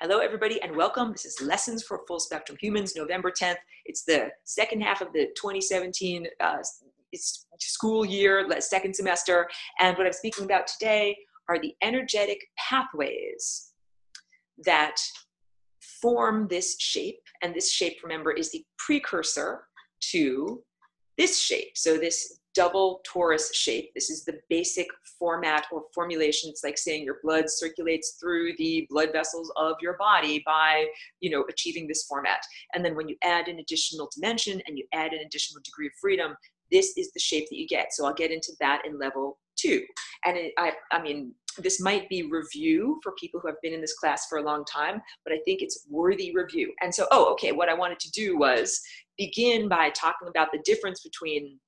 Hello, everybody, and welcome. This is Lessons for Full Spectrum Humans, November 10th. It's the second half of the 2017 school year, second semester. And what I'm speaking about today are the energetic pathways that form this shape. And this shape, remember, is the precursor to this shape. So this double torus shape, this is the basic format or formulation. It's like saying your blood circulates through the blood vessels of your body by, achieving this format. And then when you add an additional dimension and you add an additional degree of freedom, this is the shape that you get. So I'll get into that in level 2. And this might be review for people who have been in this class for a long time, but I think it's worthy review. And so, what I wanted to do was begin by talking about the difference between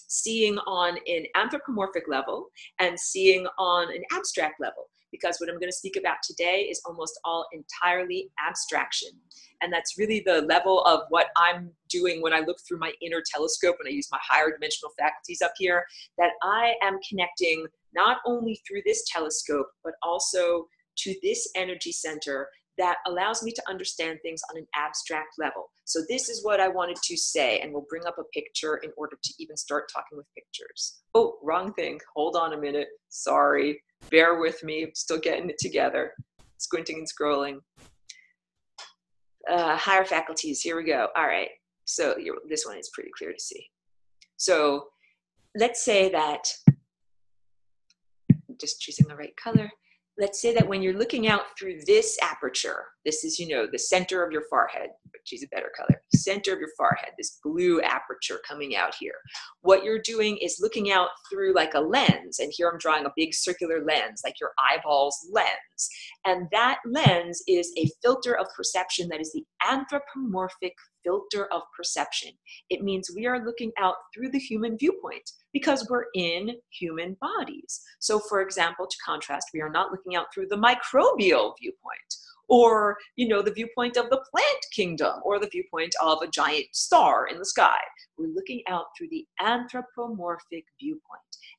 seeing on an anthropomorphic level and seeing on an abstract level, because what I'm going to speak about today is almost all entirely abstraction. And that's really the level of what I'm doing when I look through my inner telescope, when I use my higher dimensional faculties up here, that I am connecting not only through this telescope, but also to this energy center that allows me to understand things on an abstract level. So this is what I wanted to say, and we'll bring up a picture in order to even start talking with pictures. Oh, wrong thing. Hold on a minute. Sorry. Bear with me. I'm still getting it together. Squinting and scrolling. Higher faculties. Here we go. All right. So this one is pretty clear to see. So let's say that, I'm just choosing the right color. Let's say that when you're looking out through this aperture, this is, the center of your forehead, choose a better color, center of your forehead, this blue aperture coming out here. What you're doing is looking out through like a lens. And here I'm drawing a big circular lens, like your eyeball's lens. And that lens is a filter of perception that is the anthropomorphic filter of perception. It means we are looking out through the human viewpoint because we're in human bodies. So for example, to contrast, we are not looking out through the microbial viewpoint, or the viewpoint of the plant kingdom, or the viewpoint of a giant star in the sky. We're looking out through the anthropomorphic viewpoint.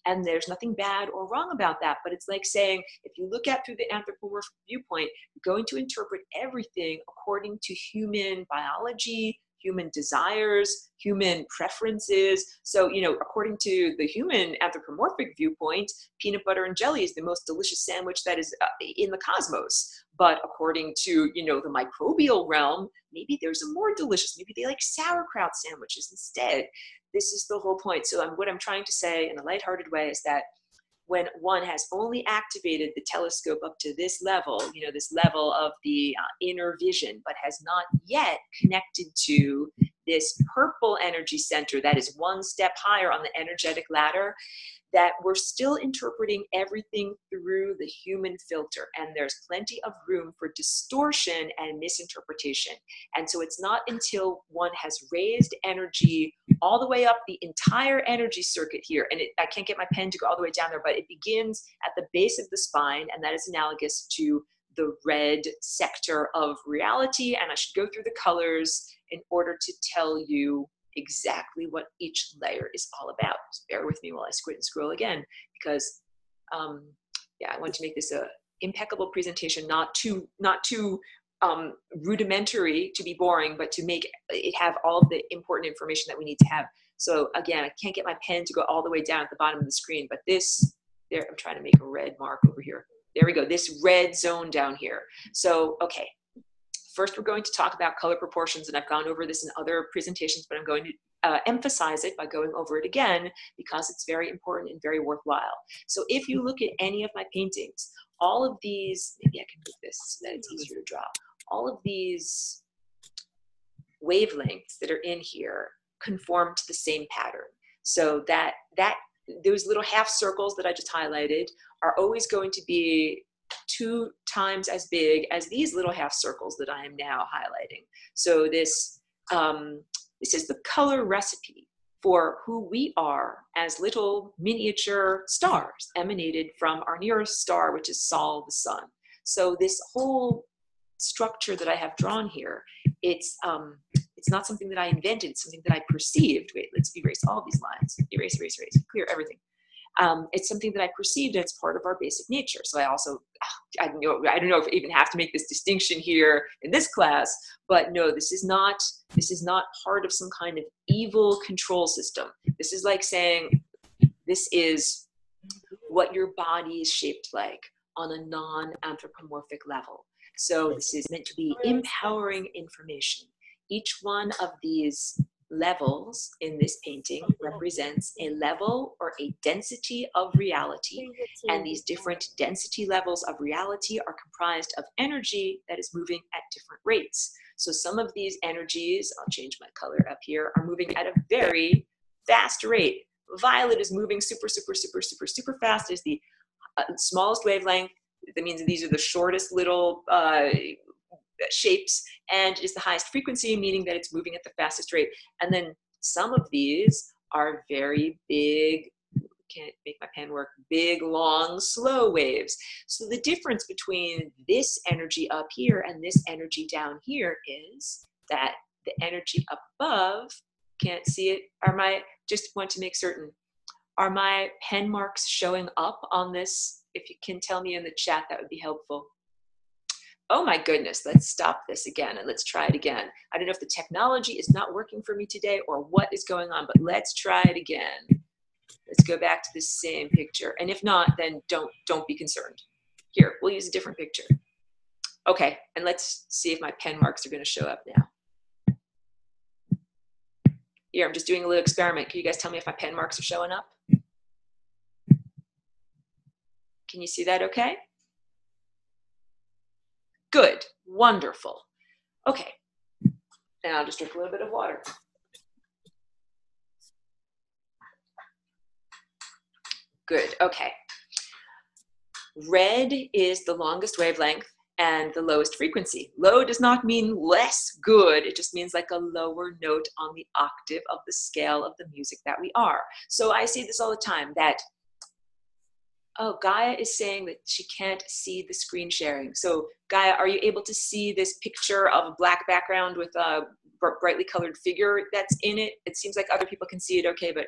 And there's nothing bad or wrong about that, but it's like saying, if you look at through the anthropomorphic viewpoint, you're going to interpret everything according to human biology, human desires, human preferences. So, according to the human anthropomorphic viewpoint, peanut butter and jelly is the most delicious sandwich that is in the cosmos. But according to, the microbial realm, maybe there's a more delicious, maybe they like sauerkraut sandwiches instead. This is the whole point. So what I'm trying to say in a lighthearted way is that when one has only activated the telescope up to this level, this level of the inner vision, but has not yet connected to this purple energy center that is one step higher on the energetic ladder, that we're still interpreting everything through the human filter, and there's plenty of room for distortion and misinterpretation. And so it's not until one has raised energy all the way up the entire energy circuit here, and I can't get my pen to go all the way down there, but it begins at the base of the spine, and that is analogous to the red sector of reality. And I should go through the colors in order to tell you exactly what each layer is all about. So bear with me while I squint and scroll again, because I want to make this a impeccable presentation, not too rudimentary to be boring, but to make it have all of the important information that we need to have. So again, I can't get my pen to go all the way down at the bottom of the screen, but I'm trying to make a red mark over here. There we go, this red zone down here. So, okay. First, we're going to talk about color proportions, and I've gone over this in other presentations, but I'm going to emphasize it by going over it again because it's very important and very worthwhile. So if you look at any of my paintings, all of these, maybe I can move this so that it's easier to draw, all of these wavelengths that are in here conform to the same pattern. So that those little half circles that I just highlighted are always going to be 2 times as big as these little half circles that I am now highlighting. So this is the color recipe for who we are as little miniature stars emanated from our nearest star, which is Sol, the sun. So this whole structure that I have drawn here, it's not something that I invented, it's something that I perceived. Wait, let's erase all these lines. Erase, erase, erase, clear everything. It's something that I perceived as part of our basic nature. So I don't know if I even have to make this distinction here in this class, but no, this is not part of some kind of evil control system. This is like saying this is what your body is shaped like on a non-anthropomorphic level. So this is meant to be empowering information. Each one of these levels in this painting represents a level or a density of reality, and these different density levels of reality are comprised of energy that is moving at different rates. So some of these energies, I'll change my color up here, are moving at a very fast rate. Violet is moving super fast. It's the smallest wavelength. That means these are the shortest little shapes, and is the highest frequency, meaning that it's moving at the fastest rate. And then some of these are very big, can't make my pen work, big, long, slow waves. So the difference between this energy up here and this energy down here is that the energy up above, can't see it, just want to make certain, are my pen marks showing up on this? If you can tell me in the chat, that would be helpful. Oh my goodness, let's stop this again and let's try it again. I don't know if the technology is not working for me today or what is going on, but let's try it again. Let's go back to the same picture. And if not, then don't be concerned. Here, we'll use a different picture. Okay, and let's see if my pen marks are going to show up now. Here, I'm just doing a little experiment. Can you guys tell me if my pen marks are showing up? Can you see that okay? Good, wonderful. Okay, and I'll just drink a little bit of water. Good, okay. Red is the longest wavelength and the lowest frequency. Low does not mean less good, it just means like a lower note on the octave of the scale of the music that we are. So I see this all the time, that oh, Gaia is saying that she can't see the screen sharing. So Gaia, are you able to see this picture of a black background with a brightly colored figure that's in it? It seems like other people can see it okay, but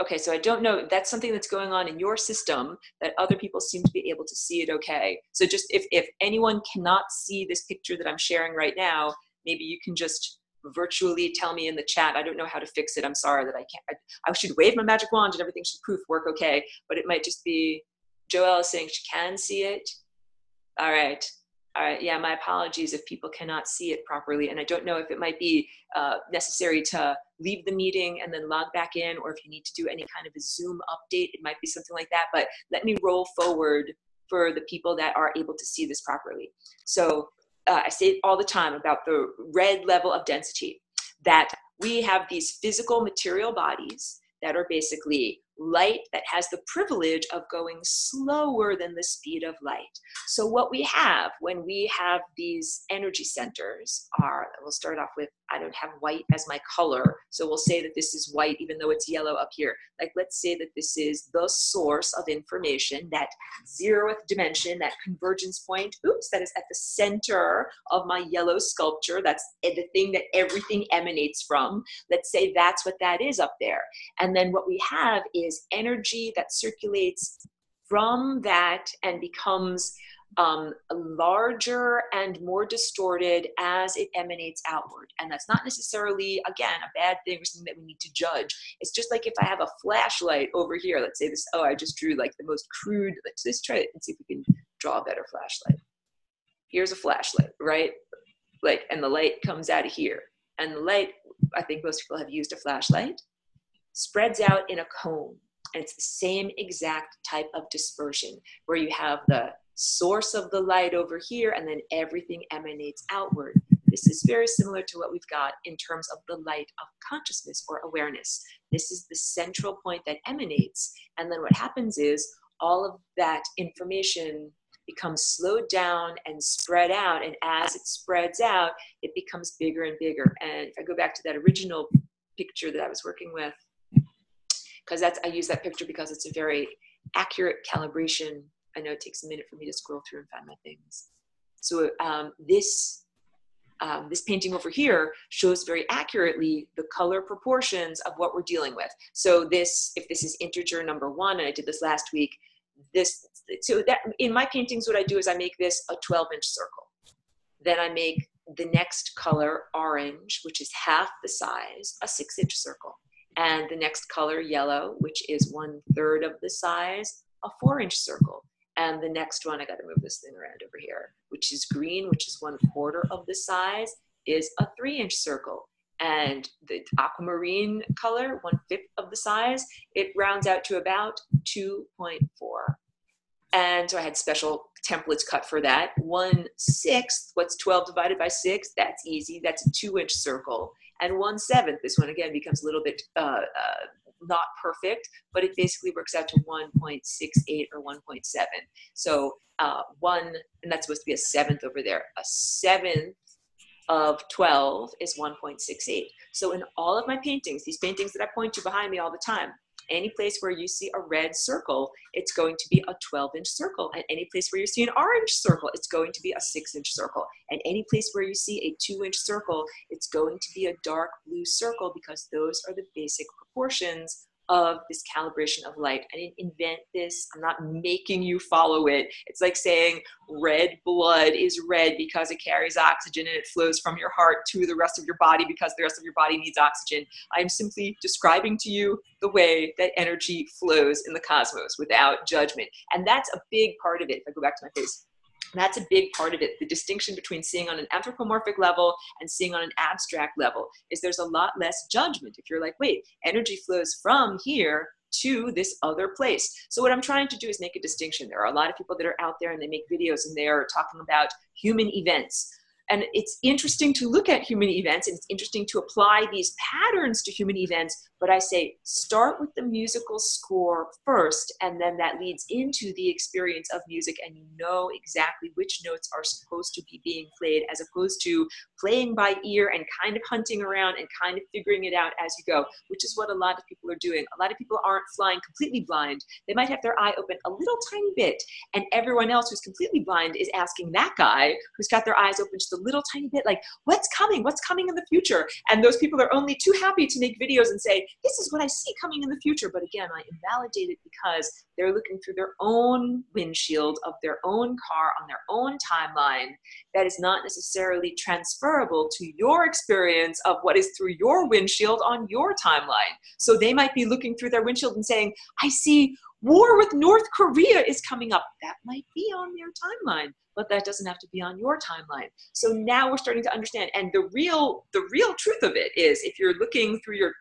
okay, so I don't know, that's something that's going on in your system that other people seem to be able to see it okay. So just if anyone cannot see this picture that I'm sharing right now, maybe you can just virtually tell me in the chat. I don't know how to fix it. I'm sorry that I can't. I should wave my magic wand and everything should poof work okay, but it might just be, Joelle is saying she can see it. All right. All right. Yeah, my apologies if people cannot see it properly. And I don't know if it might be necessary to leave the meeting and then log back in, or if you need to do any kind of a Zoom update, it might be something like that. But let me roll forward for the people that are able to see this properly. So I say all the time about the red level of density, that we have these physical material bodies that are basically light that has the privilege of going slower than the speed of light. So what we have when we have these energy centers are, we'll start off with, I don't have white as my color, so we'll say that this is white even though it's yellow up here. Like, let's say that this is the source of information, that 0th dimension, that convergence point, oops, that is at the center of my yellow sculpture. That's the thing that everything emanates from. Let's say that's what that is up there. And then what we have is energy that circulates from that and becomes larger and more distorted as it emanates outward. And that's not necessarily, again, a bad thing or something that we need to judge. It's just like if I have a flashlight over here, let's say this, oh, I just drew like the most crude, let's try it and see if we can draw a better flashlight. Here's a flashlight, right? Like, and the light comes out of here. And the light, I think most people have used a flashlight, spreads out in a cone. And it's the same exact type of dispersion where you have the source of the light over here and then everything emanates outward. This is very similar to what we've got in terms of the light of consciousness or awareness. This is the central point that emanates. And then what happens is all of that information becomes slowed down and spread out. And as it spreads out, it becomes bigger and bigger. And if I go back to that original picture that I was working with, because I use that picture because it's a very accurate calibration. I know it takes a minute for me to scroll through and find my things. So this this painting over here shows very accurately the color proportions of what we're dealing with. So this, if this is integer number 1, and I did this last week, so that in my paintings, what I do is I make this a 12-inch circle. Then I make the next color, orange, which is half the size, a 6-inch circle. And the next color, yellow, which is 1/3 of the size, a 4-inch circle. And the next one, I got to move this thing around over here, which is green, which is 1/4 of the size, is a 3-inch circle. And the aquamarine color, 1/5 of the size, it rounds out to about 2.4. And so I had special templates cut for that. 1/6, what's 12 divided by 6? That's easy. That's a 2-inch circle. And 1/7, this one again becomes a little bit not perfect, but it basically works out to 1.68 or 1.7. So and that's supposed to be a 7th over there. A 7th of 12 is 1.68. So in all of my paintings, these paintings that I point to behind me all the time, any place where you see a red circle, it's going to be a 12-inch circle. And any place where you see an orange circle, it's going to be a 6-inch circle. And any place where you see a 2-inch circle, it's going to be a dark blue circle, because those are the basic proportions of this calibration of light. I didn't invent this. I'm not making you follow it. It's like saying red blood is red because it carries oxygen and it flows from your heart to the rest of your body because the rest of your body needs oxygen. I'm simply describing to you the way that energy flows in the cosmos without judgment. And that's a big part of it. If I go back to my face, that's a big part of it. The distinction between seeing on an anthropomorphic level and seeing on an abstract level is there's a lot less judgment. If you're like, wait, energy flows from here to this other place. So what I'm trying to do is make a distinction. There are a lot of people that are out there and they make videos and they're talking about human events. And it's interesting to look at human events, and it's interesting to apply these patterns to human events. But I say, start with the musical score first, and then that leads into the experience of music, and you know exactly which notes are supposed to be being played, as opposed to playing by ear and kind of hunting around and kind of figuring it out as you go, which is what a lot of people are doing. A lot of people aren't flying completely blind. They might have their eye open a little tiny bit, and everyone else who's completely blind is asking that guy who's got their eyes open just a little tiny bit, like, what's coming in the future? And those people are only too happy to make videos and say, this is what I see coming in the future. But again, I invalidate it because they're looking through their own windshield of their own car on their own timeline. That is not necessarily transferable to your experience of what is through your windshield on your timeline. So they might be looking through their windshield and saying, I see war with North Korea is coming up. That might be on their timeline, but that doesn't have to be on your timeline. So now we're starting to understand. And the real truth of it is, if you're looking through your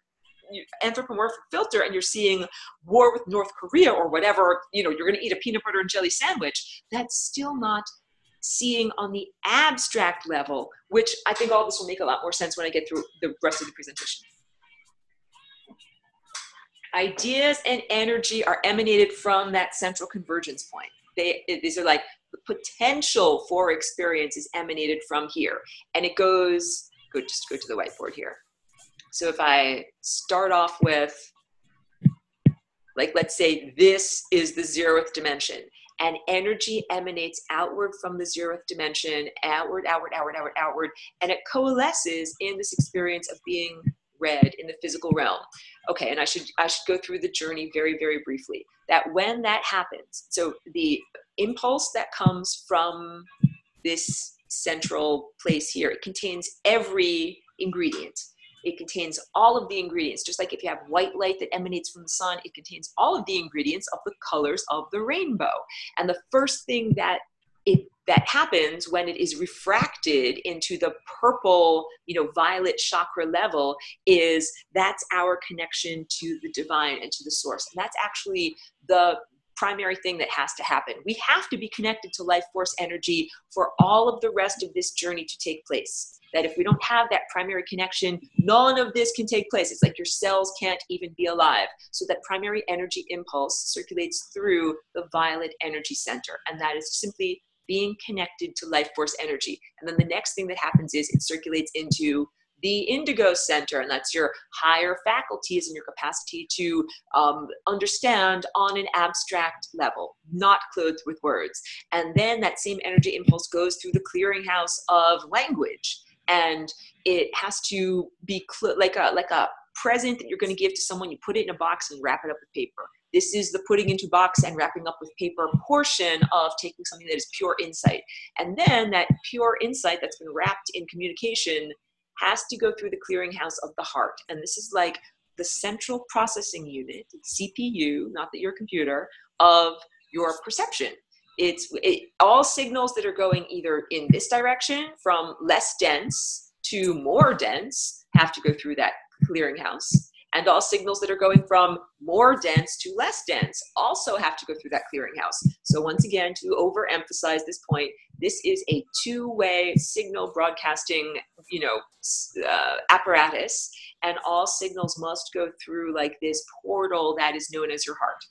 anthropomorphic filter and you're seeing war with North Korea or whatever, you're going to eat a peanut butter and jelly sandwich, that's still not seeing on the abstract level, which I think all this will make a lot more sense when I get through the rest of the presentation. Ideas and energy are emanated from that central convergence point. These are like the potential for experience is emanated from here. And it goes, just go to the whiteboard here. So if I start off with, like, let's say this is the 0th dimension, and energy emanates outward from the 0th dimension, outward, and it coalesces in this experience of being red in the physical realm. Okay, and I should go through the journey very, very briefly. That when that happens, so the impulse that comes from this central place here, it contains every ingredient. It contains all of the ingredients. Just like if you have white light that emanates from the sun, it contains all of the ingredients of the colors of the rainbow. And the first thing that happens when it is refracted into the purple, violet chakra level is that's our connection to the divine and to the source. And that's actually the primary thing that has to happen. We have to be connected to life force energy for all of the rest of this journey to take place. That if we don't have that primary connection, none of this can take place. It's like your cells can't even be alive. So that primary energy impulse circulates through the violet energy center. And that is simply being connected to life force energy. And then the next thing that happens is it circulates into the indigo center, and that's your higher faculties and your capacity to understand on an abstract level, not clothed with words. And then that same energy impulse goes through the clearinghouse of language. And it has to be like a present that you're going to give to someone. You put it in a box and wrap it up with paper. This is the putting into box and wrapping up with paper portion of taking something that is pure insight. And then that pure insight that's been wrapped in communication has to go through the clearinghouse of the heart. And this is like the central processing unit, CPU, not that you're a computer, of your perception. All signals that are going either in this direction from less dense to more dense have to go through that clearinghouse. And all signals that are going from more dense to less dense also have to go through that clearinghouse. So once again, to overemphasize this point, this is a two-way signal broadcasting, apparatus, and all signals must go through like this portal that is known as your heart.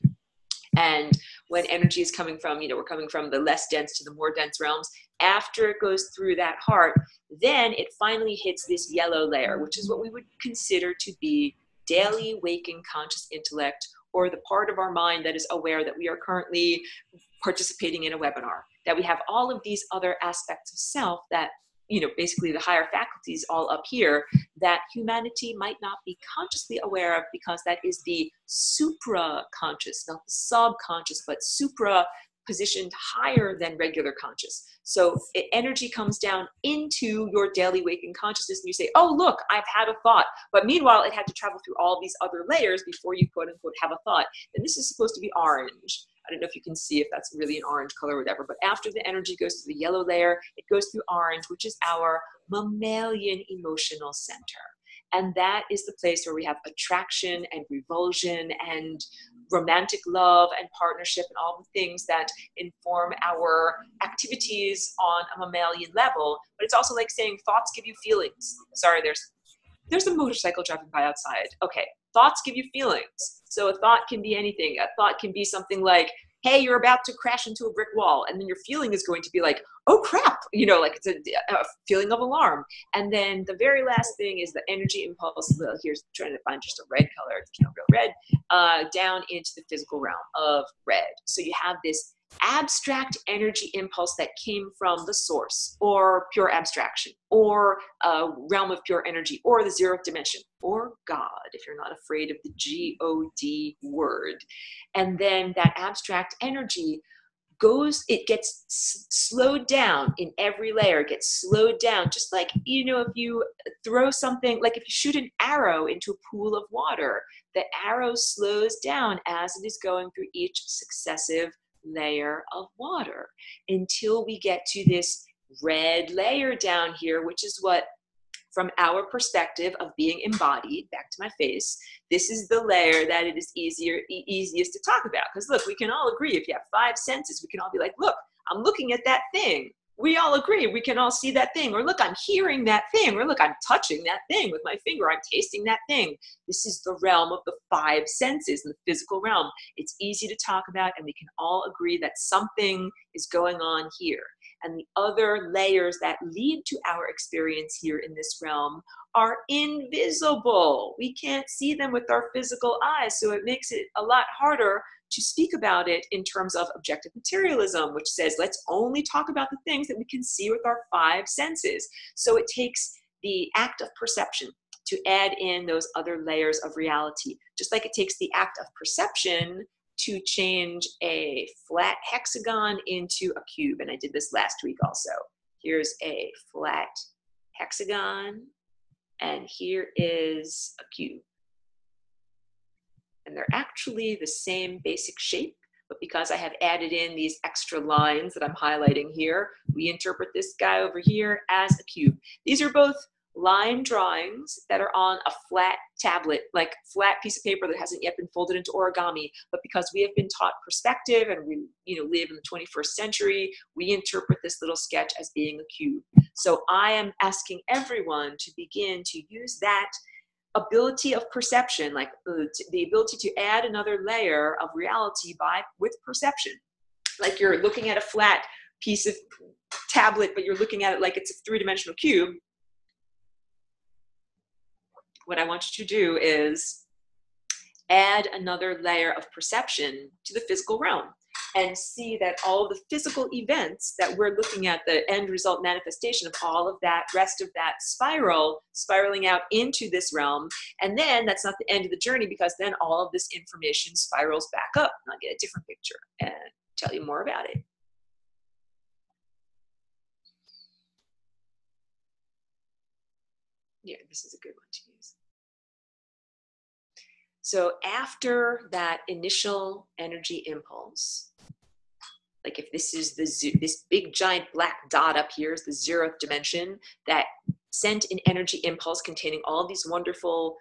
And when energy is coming from, we're coming from the less dense to the more dense realms, after it goes through that heart, then it finally hits this yellow layer, which is what we would consider to be daily waking conscious intellect, or the part of our mind that is aware that we are currently participating in a webinar, that we have all of these other aspects of self that, basically the higher faculties all up here that humanity might not be consciously aware of, because that is the supra-conscious, not the subconscious, but supra, positioned higher than regular conscious. So energy comes down into your daily waking consciousness and you say, oh, look, I've had a thought. But meanwhile, it had to travel through all these other layers before you quote unquote have a thought. And this is supposed to be orange. I don't know if you can see if that's really an orange color or whatever, but after the energy goes through the yellow layer, it goes through orange, which is our mammalian emotional center. And that is the place where we have attraction and revulsion and romantic love and partnership and all the things that inform our activities on a mammalian level. But it's also like saying thoughts give you feelings. Sorry, there's a motorcycle driving by outside. Okay, thoughts give you feelings. So a thought can be anything. A thought can be something like, hey, you're about to crash into a brick wall. And then your feeling is going to be like, oh crap, like it's a feeling of alarm. And then the very last thing is the energy impulse. Here's trying to find just a red color, it's not real red, down into the physical realm of red. So you have this abstract energy impulse that came from the source, or pure abstraction, or a realm of pure energy, or the zeroth dimension, or God, if you're not afraid of the G-O-D word. And then that abstract energy it gets slowed down in every layer. It gets slowed down, just like, if you throw something, like if you shoot an arrow into a pool of water, the arrow slows down as it is going through each successive layer of water until we get to this red layer down here, which is what, from our perspective of being embodied, back to my face, this is the layer that it is easiest to talk about. Because look, we can all agree, if you have 5 senses, we can all be like, look, I'm looking at that thing. We all agree, we can all see that thing. Or look, I'm hearing that thing. Or look, I'm touching that thing with my finger. I'm tasting that thing. This is the realm of the 5 senses, in the physical realm. It's easy to talk about, and we can all agree that something is going on here. And the other layers that lead to our experience here in this realm are invisible. We can't see them with our physical eyes, so it makes it a lot harder to speak about it in terms of objective materialism, which says let's only talk about the things that we can see with our 5 senses. So it takes the act of perception to add in those other layers of reality, just like it takes the act of perception to change a flat hexagon into a cube. And I did this last week also. Here's a flat hexagon, and here is a cube. And they're actually the same basic shape, but because I have added in these extra lines that I'm highlighting here, we interpret this guy over here as a cube. These are both line drawings that are on a flat tablet, like flat piece of paper that hasn't yet been folded into origami. But because we have been taught perspective and we live in the 21st century, we interpret this little sketch as being a cube. So I am asking everyone to begin to use that ability of perception, like the ability to add another layer of reality with perception. Like you're looking at a flat piece of tablet, but you're looking at it like it's a 3-dimensional cube. What I want you to do is add another layer of perception to the physical realm. and see that all the physical events that we're looking at, the end result manifestation of all of that, rest of that spiral, spiraling out into this realm. And then that's not the end of the journey, because then all of this information spirals back up. And I'll get a different picture and tell you more about it. Yeah, this is a good one to use. So after that initial energy impulse, like if this is this big giant black dot up here is the 0th dimension that sent an energy impulse containing all these wonderful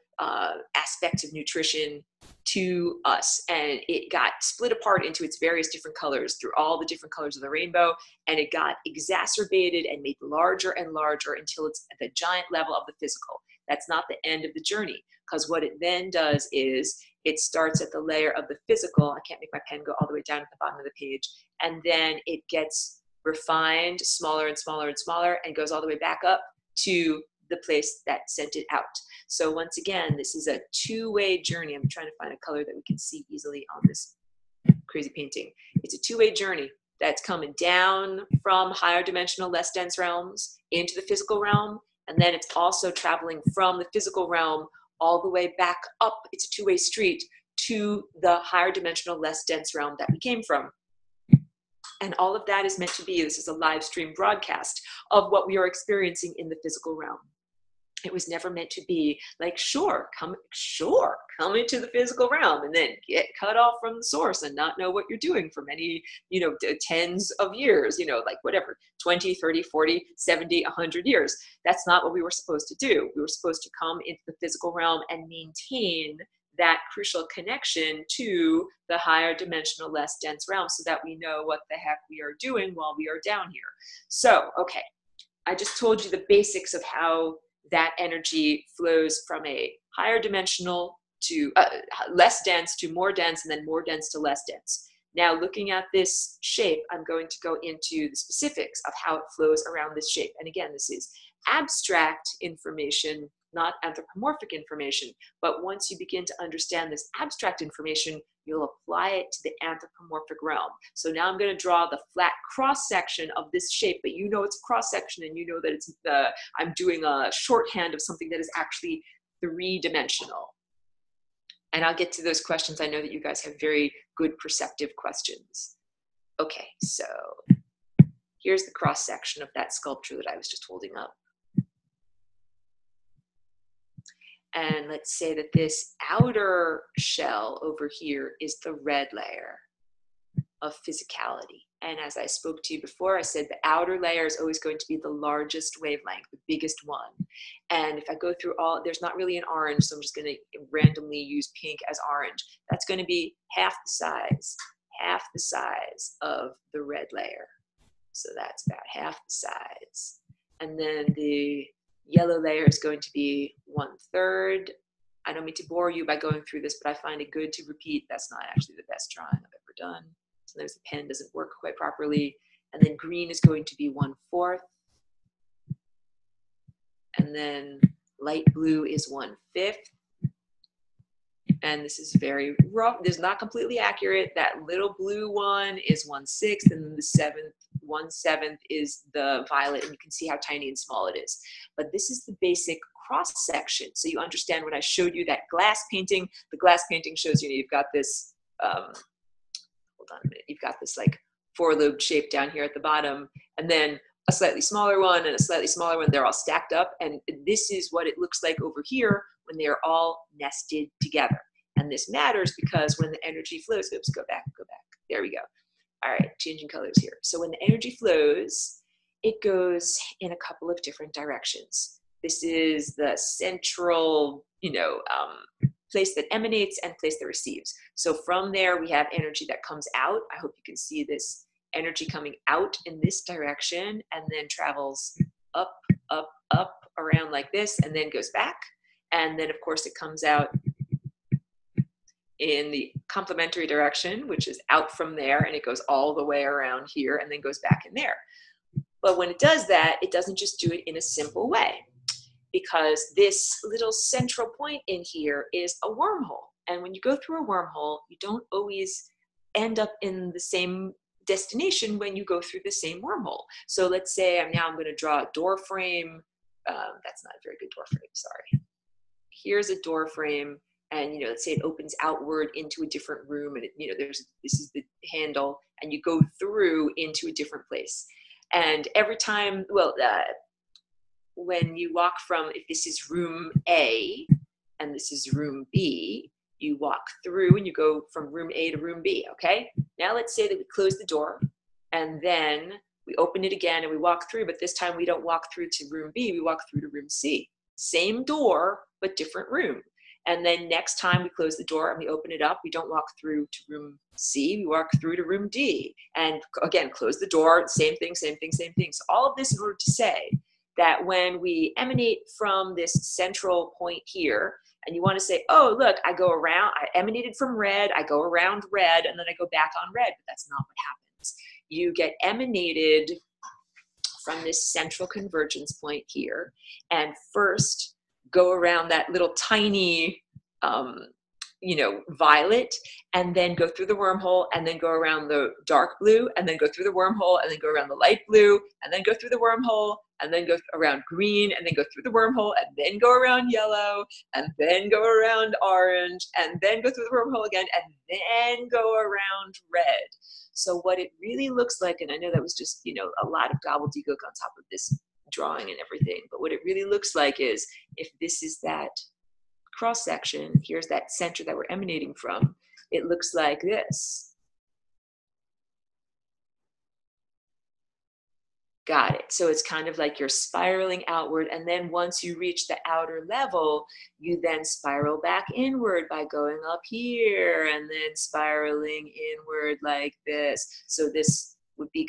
aspects of nutrition to us, and it got split apart into its various different colors through all the different colors of the rainbow, and it got exacerbated and made larger and larger until it's at the giant level of the physical. That's not the end of the journey, because what it then does is it starts at the layer of the physical. I can't make my pen go all the way down at the bottom of the page, and then it gets refined, smaller and smaller and smaller, and goes all the way back up to the place that sent it out. So once again, this is a two-way journey. I'm trying to find a color that we can see easily on this crazy painting. It's a two-way journey that's coming down from higher dimensional, less dense realms into the physical realm, and then it's also traveling from the physical realm all the way back up. It's a two-way street to the higher dimensional, less dense realm that we came from. And all of that is meant to be, this is a live stream broadcast of what we are experiencing in the physical realm. It was never meant to be like, come into the physical realm and then get cut off from the source and not know what you're doing for many, tens of years, like whatever, 20, 30, 40, 70, 100 years. That's not what we were supposed to do. We were supposed to come into the physical realm and maintain that crucial connection to the higher dimensional, less dense realm, so that we know what the heck we are doing while we are down here. So, okay, I just told you the basics of how that energy flows from a higher dimensional to less dense to more dense, and then more dense to less dense. Now, looking at this shape, I'm going to go into the specifics of how it flows around this shape. And again, this is abstract information, not anthropomorphic information. But once you begin to understand this abstract information, you'll apply it to the anthropomorphic realm. So now I'm going to draw the flat cross section of this shape, but you know it's a cross section, and you know that it's I'm doing a shorthand of something that is actually three-dimensional. And I'll get to those questions. I know that you guys have very good perceptive questions. Okay, so here's the cross section of that sculpture that I was just holding up. And let's say that this outer shell over here is the red layer of physicality. And as I spoke to you before, I said the outer layer is always going to be the largest wavelength, the biggest one. And if I go through all, there's not really an orange, so I'm just going to randomly use pink as orange. That's going to be half the size of the red layer. So that's about half the size. And then the yellow layer is going to be 1/3. I don't mean to bore you by going through this, but I find it good to repeat. That's not actually the best drawing I've ever done. Sometimes the pen doesn't work quite properly. And then green is going to be 1/4. And then light blue is 1/5. And this is very rough. This is not completely accurate. That little blue one is 1/6, and then the 1/7 is the violet, and you can see how tiny and small it is. But this is the basic cross section. So you understand when I showed you that glass painting, the glass painting shows you've got this, hold on a minute, you've got this like 4-lobed shape down here at the bottom, and then a slightly smaller one and a slightly smaller one. They're all stacked up, and this is what it looks like over here when they are all nested together. And this matters because when the energy flows, oops, go back, there we go. All right, changing colors here. So when the energy flows, it goes in a couple of different directions. This is the central, place that emanates and place that receives. So from there, we have energy that comes out. I hope you can see this energy coming out in this direction and then travels up, up, up around like this, and then goes back. And then, of course, it comes out in the complementary direction, which is out from there, and it goes all the way around here and then goes back in there. But when it does that, it doesn't just do it in a simple way, because this little central point in here is a wormhole. And when you go through a wormhole, you don't always end up in the same destination when you go through the same wormhole. So let's say I'm going to draw a door frame. That's not a very good door frame, sorry. Here's a door frame, and let's say it opens outward into a different room, and this is the handle, and you go through into a different place. And every time, when you walk from, if this is room A and this is room B, you walk through and you go from room A to room B, okay? Now let's say that we close the door and then we open it again and we walk through, but this time we don't walk through to room B, we walk through to room C. Same door, but different room. And then next time we close the door and we open it up, we don't walk through to room C, we walk through to room D. And again, close the door, same thing, same thing, same thing. So all of this in order to say that when we emanate from this central point here, and you want to say, oh, look, I emanated from red, I go around red, and then I go back on red, but that's not what happens. You get emanated from this central convergence point here, and first go around that little tiny, violet, and then go through the wormhole, and then go around the dark blue, and then go through the wormhole, and then go around the light blue, and then go through the wormhole, and then go around green, and then go through the wormhole, and then go around yellow, and then go around orange, and then go through the wormhole again, and then go around red. So what it really looks like, and I know that was just, a lot of gobbledygook on top of this drawing and everything, but what it really looks like is, if this is that cross section, here's that center that we're emanating from, it looks like this. Got it. So it's kind of like you're spiraling outward, and then once you reach the outer level, you then spiral back inward by going up here and then spiraling inward like this. So this would be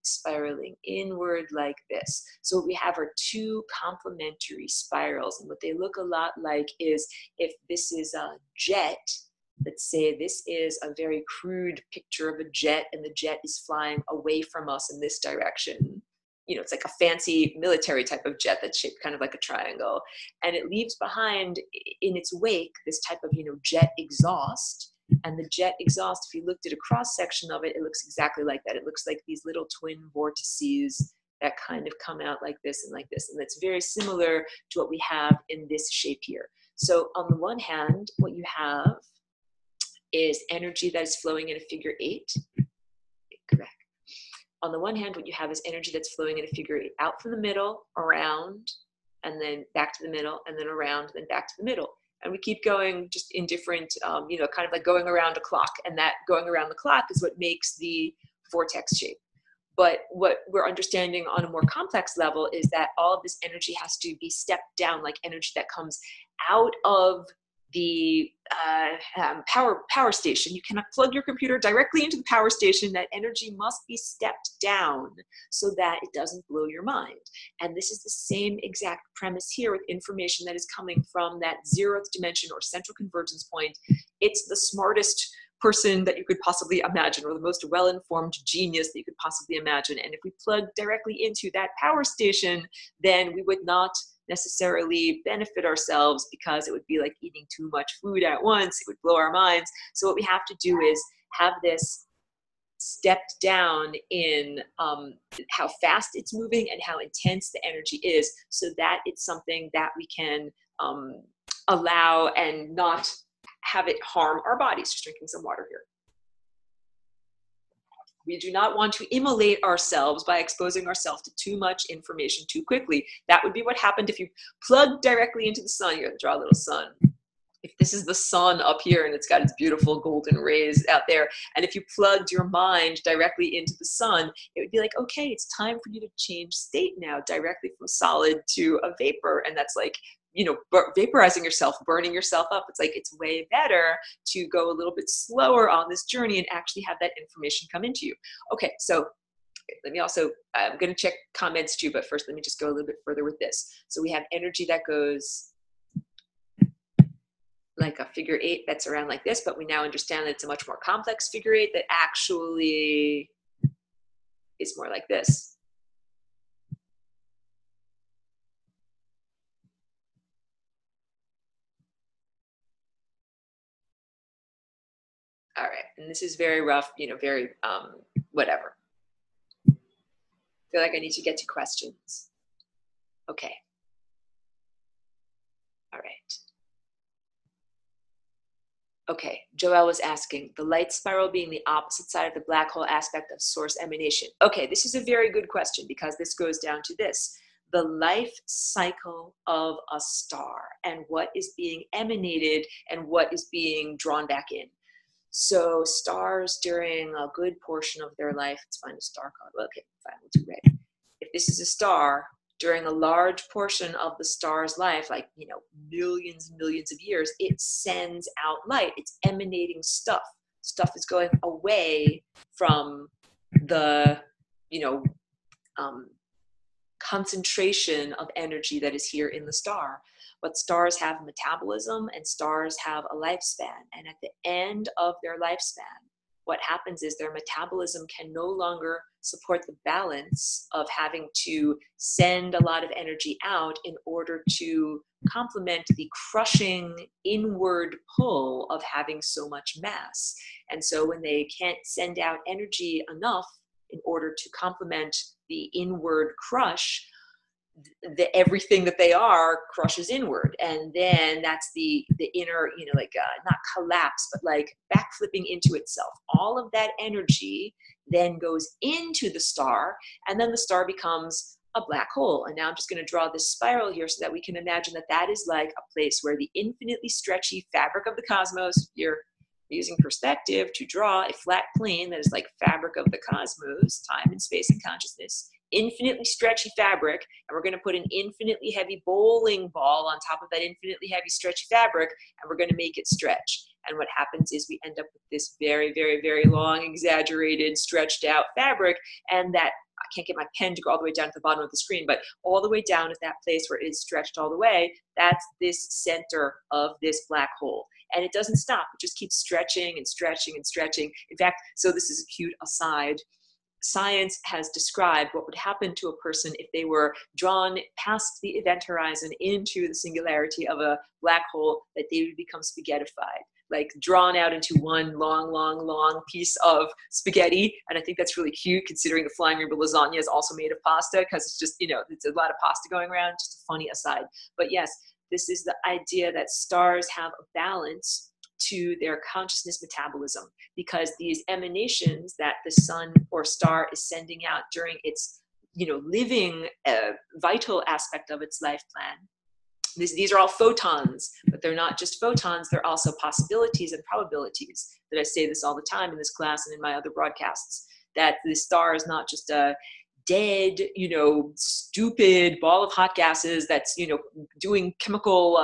spiraling inward like this. So what we have are two complementary spirals, and what they look a lot like is, if this is a jet, let's say this is a very crude picture of a jet, and the jet is flying away from us in this direction. It's like a fancy military type of jet that's shaped kind of like a triangle. And it leaves behind in its wake this type of, jet exhaust. And the jet exhaust, if you looked at a cross section of it, it looks exactly like that. It looks like these little twin vortices that kind of come out like this and like this. And that's very similar to what we have in this shape here. So on the one hand, what you have is energy that is flowing in a figure 8. Go back. On the one hand, what you have is energy that's flowing in a figure 8 out from the middle, around, and then back to the middle, and then around, then back to the middle. And we keep going just in different, kind of like going around a clock. And that going around the clock is what makes the vortex shape. But what we're understanding on a more complex level is that all of this energy has to be stepped down, like energy that comes out of the power station. You cannot plug your computer directly into the power station. That energy must be stepped down so that it doesn't blow your mind. And this is the same exact premise here with information that is coming from that 0th dimension or central convergence point. It's the smartest person that you could possibly imagine, or the most well-informed genius that you could possibly imagine. And if we plug directly into that power station, then we would not necessarily benefit ourselves, because it would be like eating too much food at once. It would blow our minds. So what we have to do is have this stepped down in how fast it's moving and how intense the energy is, so that it's something that we can allow and not have it harm our bodies. Just drinking some water here. We do not want to immolate ourselves by exposing ourselves to too much information too quickly. That would be what happened if you plug directly into the sun. You're going to draw a little sun. If this is the sun up here and it's got its beautiful golden rays out there, and if you plugged your mind directly into the sun, it would be like, okay, it's time for you to change state now, directly from solid to a vapor. And that's like, vaporizing yourself, burning yourself up. It's like, it's way better to go a little bit slower on this journey and actually have that information come into you. Okay, so let me also, I'm going to check comments too, but first let me just go a little bit further with this. So we have energy that goes like a figure 8 that's around like this, but we now understand that it's a much more complex figure 8 that actually is more like this. All right. And this is very rough, you know, very, whatever. Feel like I need to get to questions. Okay. All right. Okay, Joelle was asking, the light spiral being the opposite side of the black hole aspect of source emanation. Okay, this is a very good question because this goes down to this. The life cycle of a star and what is being emanated and what is being drawn back in. So stars during a good portion of their life, let's find a star color. Okay, fine, we'll do red. If this is a star, during a large portion of the star's life, like, you know, millions and millions of years, it sends out light. It's emanating stuff. Stuff is going away from the, you know, concentration of energy that is here in the star. But stars have metabolism and stars have a lifespan. And at the end of their lifespan, what happens is their metabolism can no longer support the balance of having to send a lot of energy out in order to complement the crushing inward pull of having so much mass. And so when they can't send out energy enough in order to complement the inward crush, everything that they are crushes inward, and then that's the inner, you know, like not collapse, but like backflipping into itself. All of that energy then goes into the star, and then the star becomes a black hole. And now I'm just going to draw this spiral here so that we can imagine that that is like a place where the infinitely stretchy fabric of the cosmos, you're using perspective to draw a flat plane that is like fabric of the cosmos, time and space and consciousness, infinitely stretchy fabric, and we're going to put an infinitely heavy bowling ball on top of that infinitely heavy stretchy fabric, and we're going to make it stretch. And what happens is we end up with this very, very, very long, exaggerated, stretched out fabric, and that, I can't get my pen to go all the way down to the bottom of the screen, but all the way down at that place where it is stretched all the way, that's this center of this black hole. And it doesn't stop, it just keeps stretching and stretching and stretching. In fact, so this is a cute aside, science has described what would happen to a person if they were drawn past the event horizon into the singularity of a black hole, that they would become spaghettified, like drawn out into one long, long, long piece of spaghetti. And I think that's really cute considering the Flying Rainbow lasagna is also made of pasta, because it's just, you know, it's a lot of pasta going around, just a funny aside. But yes, this is the idea that stars have a balance to their consciousness metabolism, because these emanations that the sun or star is sending out during its, you know, living vital aspect of its life plan, these are all photons, but they're not just photons, they're also possibilities and probabilities. That I say this all the time in this class and in my other broadcasts, that the star is not just a dead, you know, stupid ball of hot gases that's, you know, doing chemical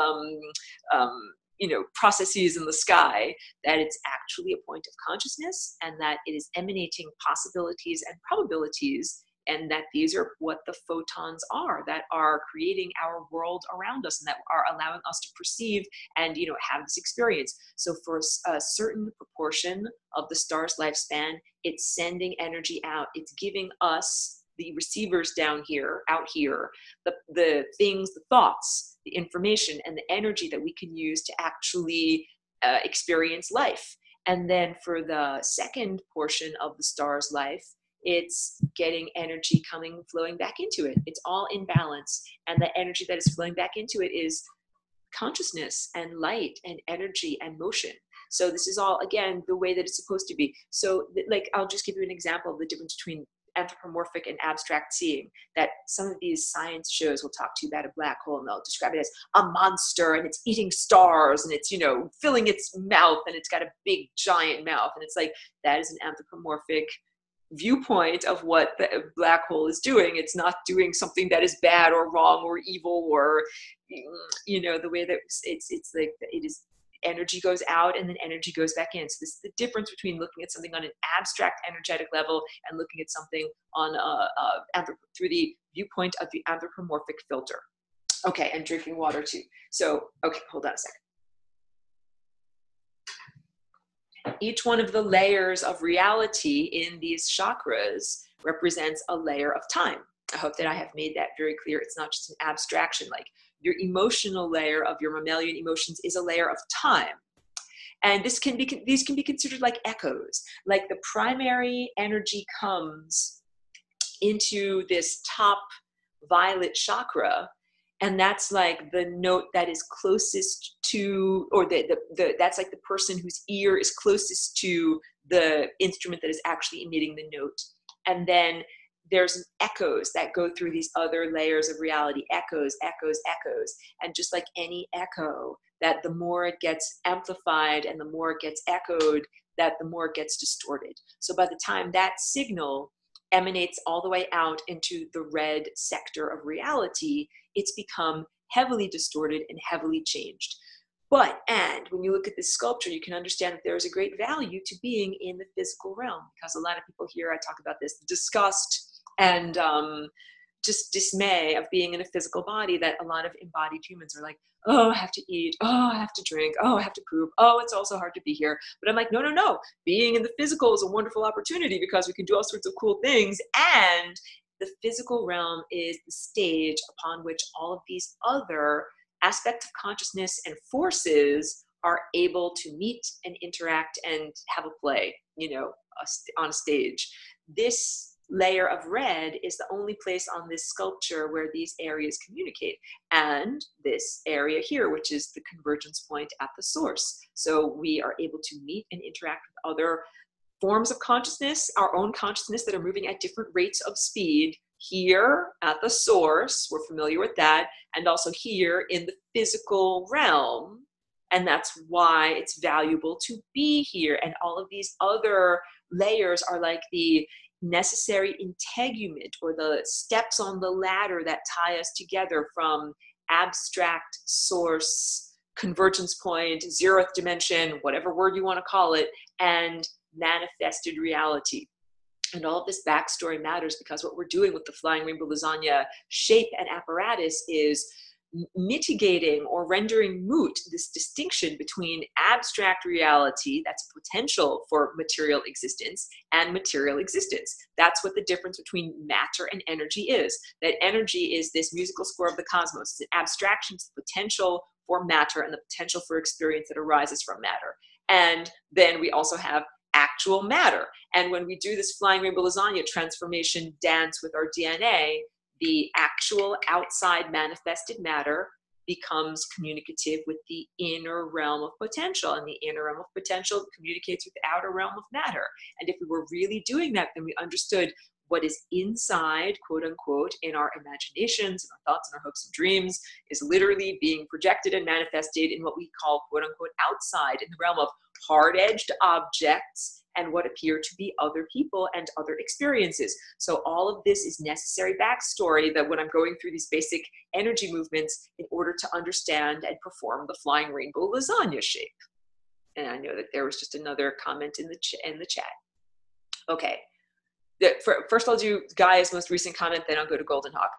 you know, processes in the sky, that it's actually a point of consciousness, and that it is emanating possibilities and probabilities, and that these are what the photons are that are creating our world around us and that are allowing us to perceive and, you know, have this experience. So for a certain proportion of the star's lifespan, it's sending energy out. It's giving us, the receivers down here, out here, the things, the thoughts, the information, and the energy that we can use to actually experience life. And then for the second portion of the star's life, it's getting energy flowing back into it. It's all in balance. And the energy that is flowing back into it is consciousness and light and energy and motion. So this is all, again, the way that it's supposed to be. So like, I'll just give you an example of the difference between anthropomorphic and abstract seeing, that some of these science shows will talk to you about a black hole and they'll describe it as a monster and it's eating stars and it's, you know, filling its mouth and it's got a big giant mouth. And it's like, that is an anthropomorphic viewpoint of what the black hole is doing. It's not doing something that is bad or wrong or evil, or, you know, the way that it's like, it is, energy goes out and then energy goes back in. So this is the difference between looking at something on an abstract energetic level and looking at something on through the viewpoint of the anthropomorphic filter. Okay, and drinking water too. So, okay, hold on a second. Each one of the layers of reality in these chakras represents a layer of time. I hope that I have made that very clear. It's not just an abstraction. Like, your emotional layer of your mammalian emotions is a layer of time. And these can be considered like echoes. Like the primary energy comes into this top violet chakra, and that's like the note that is closest to, or that's like the person whose ear is closest to the instrument that is actually emitting the note. And then there's echoes that go through these other layers of reality, echoes, echoes, echoes. And just like any echo, that the more it gets amplified and the more it gets echoed, that the more it gets distorted. So by the time that signal emanates all the way out into the red sector of reality, it's become heavily distorted and heavily changed. And when you look at this sculpture, you can understand that there is a great value to being in the physical realm, because a lot of people here, I talk about this disgust and just dismay of being in a physical body, that a lot of embodied humans are like, oh, I have to eat, oh, I have to drink, oh, I have to poop, oh, it's also hard to be here. But I'm like, no, no, no. Being in the physical is a wonderful opportunity, because we can do all sorts of cool things. And the physical realm is the stage upon which all of these other aspects of consciousness and forces are able to meet and interact and have a play, on a stage. This layer of red is the only place on this sculpture where these areas communicate. And this area here, which is the convergence point at the source. So we are able to meet and interact with other forms of consciousness, our own consciousness, that are moving at different rates of speed here at the source. We're familiar with that. And also here in the physical realm. And that's why it's valuable to be here. And all of these other layers are like the necessary integument, or the steps on the ladder that tie us together from abstract source, convergence point, zeroth dimension, whatever word you want to call it, and manifested reality. And all of this backstory matters, because what we're doing with the Flying Rainbow Lasagna shape and apparatus is mitigating or rendering moot this distinction between abstract reality, that's a potential for material existence, and material existence. That's what the difference between matter and energy is. That energy is this musical score of the cosmos. It's an abstraction, it's the potential for matter and the potential for experience that arises from matter. And then we also have actual matter. And when we do this Flying Rainbow Lasagna transformation dance with our DNA, the actual outside manifested matter becomes communicative with the inner realm of potential, and the inner realm of potential communicates with the outer realm of matter. And if we were really doing that, then we understood what is inside, quote unquote, in our imaginations, and our thoughts and our hopes and dreams, is literally being projected and manifested in what we call, quote unquote, outside, in the realm of hard-edged objects and what appear to be other people and other experiences. So all of this is necessary backstory, that when I'm going through these basic energy movements in order to understand and perform the Flying Rainbow Lasagna shape. And I know that there was just another comment in the chat. Okay. First I'll do Gaia's most recent comment, then I'll go to Golden Hawk.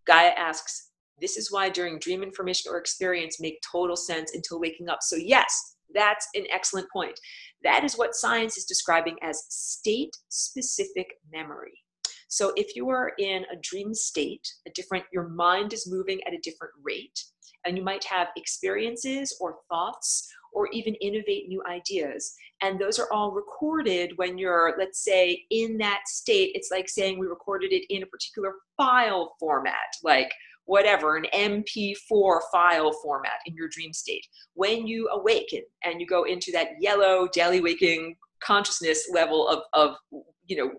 Gaia asks, this is why during dream information or experience make total sense until waking up. So yes, that's an excellent point. That is what science is describing as state-specific memory. So if you are in a dream state, your mind is moving at a different rate, and you might have experiences or thoughts or even innovate new ideas. And those are all recorded when you're, let's say, in that state. It's like saying we recorded it in a particular file format, like whatever, an MP4 file format in your dream state. When you awaken and you go into that yellow daily waking consciousness level of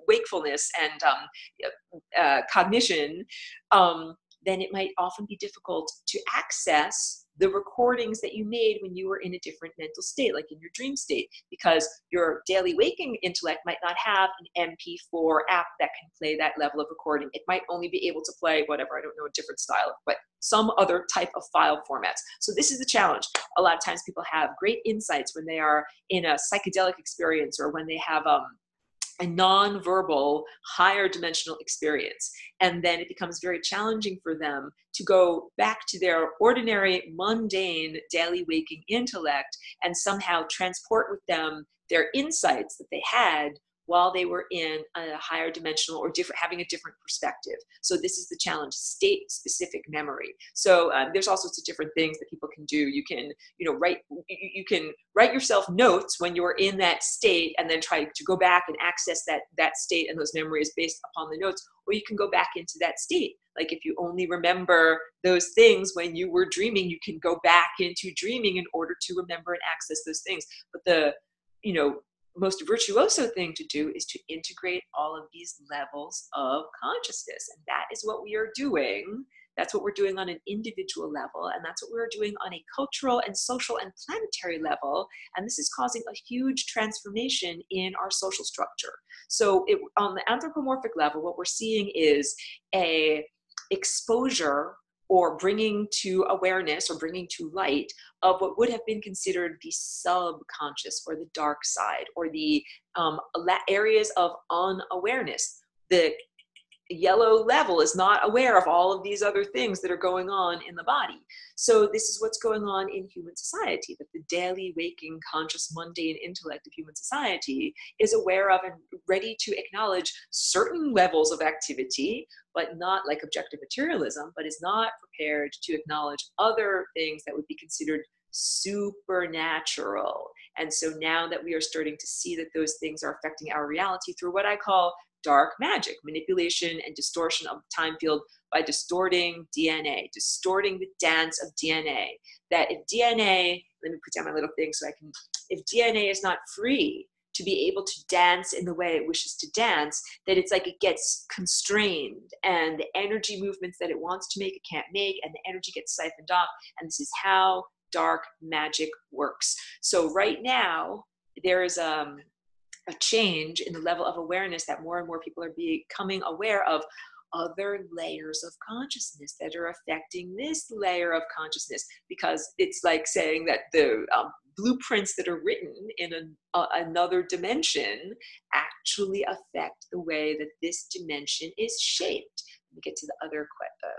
wakefulness and cognition, then it might often be difficult to access the recordings that you made when you were in a different mental state, like in your dream state, because your daily waking intellect might not have an MP4 app that can play that level of recording. It might only be able to play whatever, I don't know, a different style, but some other type of file formats. So this is the challenge. A lot of times people have great insights when they are in a psychedelic experience, or when they have a non-verbal, higher dimensional experience. And then it becomes very challenging for them to go back to their ordinary, mundane, daily waking intellect and somehow transport with them their insights that they had while they were in a higher dimensional or different, having a different perspective. So this is the challenge, state specific memory. So there's all sorts of different things that people can do. You can, you can write yourself notes when you're in that state and then try to go back and access that state and those memories based upon the notes, or you can go back into that state. Like if you only remember those things when you were dreaming, you can go back into dreaming in order to remember and access those things. But the, most virtuoso thing to do is to integrate all of these levels of consciousness. And that is what we are doing. That's what we're doing on an individual level. And that's what we're doing on a cultural and social and planetary level. And this is causing a huge transformation in our social structure. So on the anthropomorphic level, what we're seeing is a exposure or bringing to awareness or bringing to light of what would have been considered the subconscious or the dark side or the areas of unawareness. The yellow level is not aware of all of these other things that are going on in the body. So this is what's going on in human society, that the daily waking conscious mundane intellect of human society is aware of and ready to acknowledge certain levels of activity, but not like objective materialism, but is not prepared to acknowledge other things that would be considered supernatural. And so now that we are starting to see that those things are affecting our reality through what I call dark magic, manipulation and distortion of the time field by distorting DNA, distorting the dance of DNA. That if DNA, let me put down my little thing so I can, if DNA is not free to be able to dance in the way it wishes to dance, that it's like it gets constrained and the energy movements that it wants to make, it can't make, and the energy gets siphoned off. And this is how dark magic works. So right now, there is a change in the level of awareness that more and more people are becoming aware of other layers of consciousness that are affecting this layer of consciousness, because it's like saying that the blueprints that are written in another dimension actually affect the way that this dimension is shaped. Let me get to the other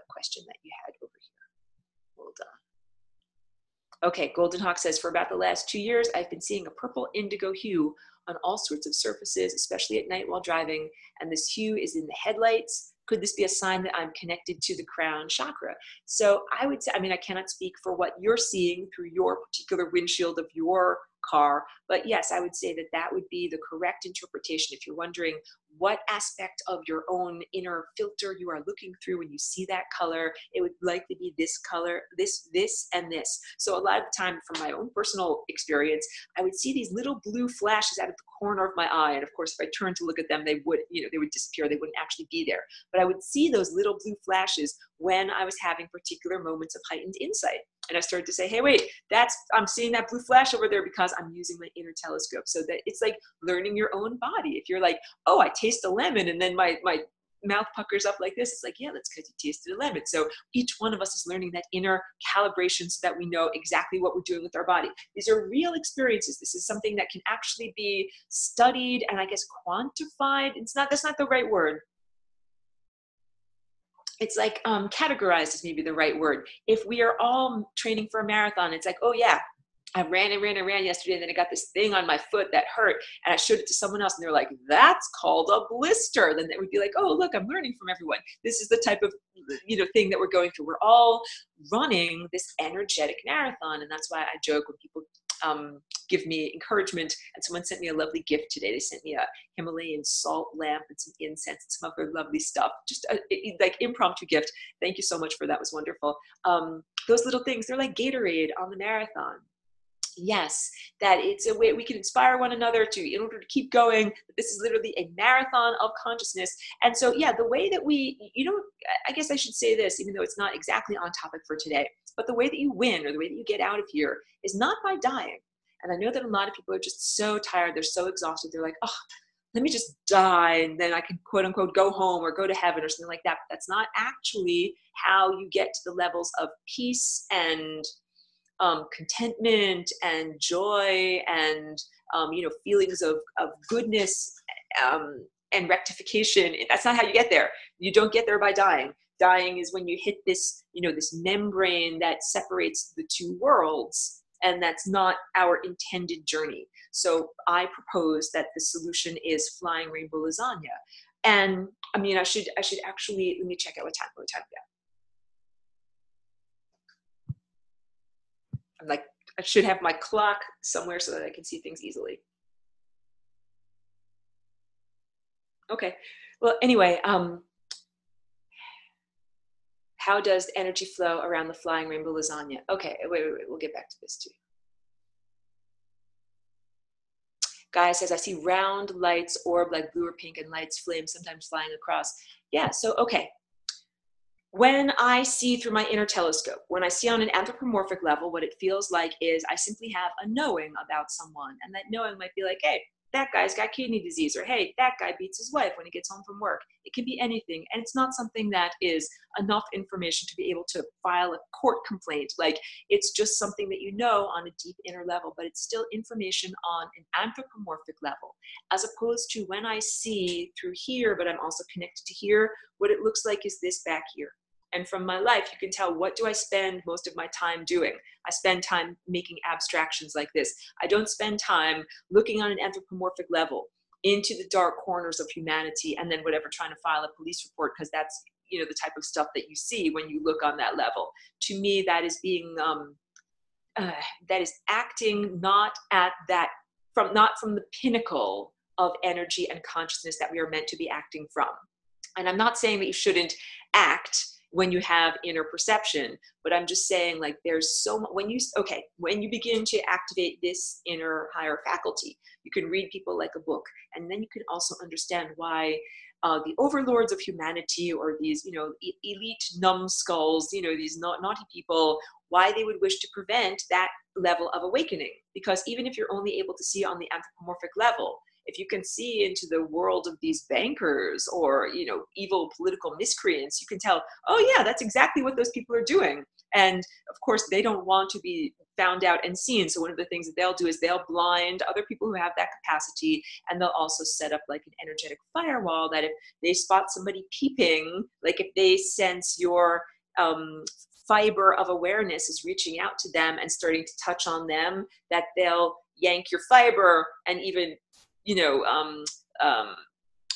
question that you had over here. Hold on. Okay, Golden Hawk says, for about the last 2 years, I've been seeing a purple indigo hue on all sorts of surfaces, especially at night while driving, and this hue is in the headlights. Could this be a sign that I'm connected to the crown chakra? So I would say, I mean, I cannot speak for what you're seeing through your particular windshield of your car, but yes, I would say that that would be the correct interpretation. If you're wondering what aspect of your own inner filter you are looking through when you see that color, it would likely be this color, this, and this. So a lot of the time, from my own personal experience, I would see these little blue flashes out of the corner of my eye. And of course, if I turned to look at them, they would, they would disappear. They wouldn't actually be there. But I would see those little blue flashes when I was having particular moments of heightened insight. And I started to say, hey, wait, I'm seeing that blue flash over there because I'm using my inner telescope. So that it's like learning your own body. If you're like, oh, I taste a lemon, and then my mouth puckers up like this, it's like, yeah, that's because you tasted a lemon. So each one of us is learning that inner calibration so that we know exactly what we're doing with our body. These are real experiences. This is something that can actually be studied and I guess quantified. That's not the right word. It's like categorized is maybe the right word. If we are all training for a marathon, it's like, oh yeah, I ran yesterday, and then I got this thing on my foot that hurt, and I showed it to someone else, and they're like, that's called a blister. Then they would be like, oh, look, I'm learning from everyone. This is the type of thing that we're going through. We're all running this energetic marathon, and that's why I joke when people give me encouragement. And someone sent me a lovely gift today. They sent me a Himalayan salt lamp and some incense and some other lovely stuff. Just like impromptu gift. Thank you so much for that. It was wonderful. Those little things, they're like Gatorade on the marathon. Yes, that it's a way we can inspire one another in order to keep going. This is literally a marathon of consciousness. And so, yeah, the way that I guess I should say this, even though it's not exactly on topic for today, but the way that you win or the way that you get out of here is not by dying. And I know that a lot of people are just so tired. They're so exhausted. They're like, oh, let me just die and then I can quote unquote go home or go to heaven or something like that. But that's not actually how you get to the levels of peace and contentment and joy and feelings of goodness and rectification. That's not how you get there. You don't get there by dying. Dying is when you hit this this membrane that separates the two worlds, and that's not our intended journey. So I propose that the solution is flying rainbow lasagna. And I mean, I should actually, let me check out what time we got. I'm like, I should have my clock somewhere so that I can see things easily. Okay, well, anyway, how does energy flow around the flying rainbow lasagna? Okay, wait, we'll get back to this too. Guy says, I see round lights orb like blue or pink and lights flame sometimes flying across. Yeah, so, okay. When I see through my inner telescope, when I see on an anthropomorphic level, what it feels like is I simply have a knowing about someone. And that knowing might be like, hey, that guy's got kidney disease, or hey, that guy beats his wife when he gets home from work. It can be anything. And it's not something that is enough information to be able to file a court complaint. Like, it's just something that you know on a deep inner level, but it's still information on an anthropomorphic level, as opposed to when I see through here, but I'm also connected to here, what it looks like is this back here. And from my life, you can tell, what do I spend most of my time doing? I spend time making abstractions like this. I don't spend time looking on an anthropomorphic level into the dark corners of humanity and then whatever, trying to file a police report, because that's, you know, the type of stuff that you see when you look on that level. To me, that is being, that is acting not at that, not from the pinnacle of energy and consciousness that we are meant to be acting from. And I'm not saying that you shouldn't act when you have inner perception, but I'm just saying, like, there's so much, when you begin to activate this inner higher faculty, you can read people like a book, and then you can also understand why the overlords of humanity, or these, you know, elite numbskulls, you know, these naughty people, why they would wish to prevent that level of awakening. Because even if you're only able to see on the anthropomorphic level, if you can see into the world of these bankers or, you know, evil political miscreants, you can tell, oh yeah, that's exactly what those people are doing. And of course, they don't want to be found out and seen. So one of the things that they'll do is they'll blind other people who have that capacity, and they'll also set up like an energetic firewall that if they spot somebody peeping, like if they sense your fiber of awareness is reaching out to them and starting to touch on them, that they'll yank your fiber and even, you know,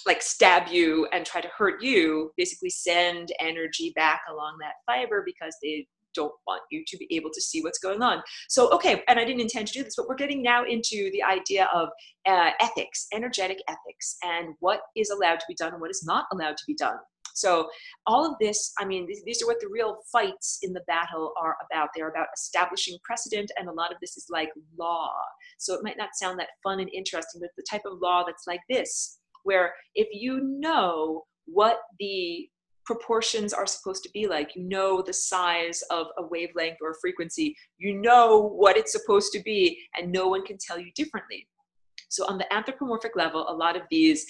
like stab you and try to hurt you, basically send energy back along that fiber because they don't want you to be able to see what's going on. So, okay, and I didn't intend to do this, but we're getting now into the idea of ethics, energetic ethics, and what is allowed to be done and what is not allowed to be done. So all of this, I mean, these are what the real fights in the battle are about. They're about establishing precedent, and a lot of this is like law. So it might not sound that fun and interesting, but the type of law that's like this, where if you know what the proportions are supposed to be like, you know the size of a wavelength or a frequency, you know what it's supposed to be, and no one can tell you differently. So on the anthropomorphic level, a lot of these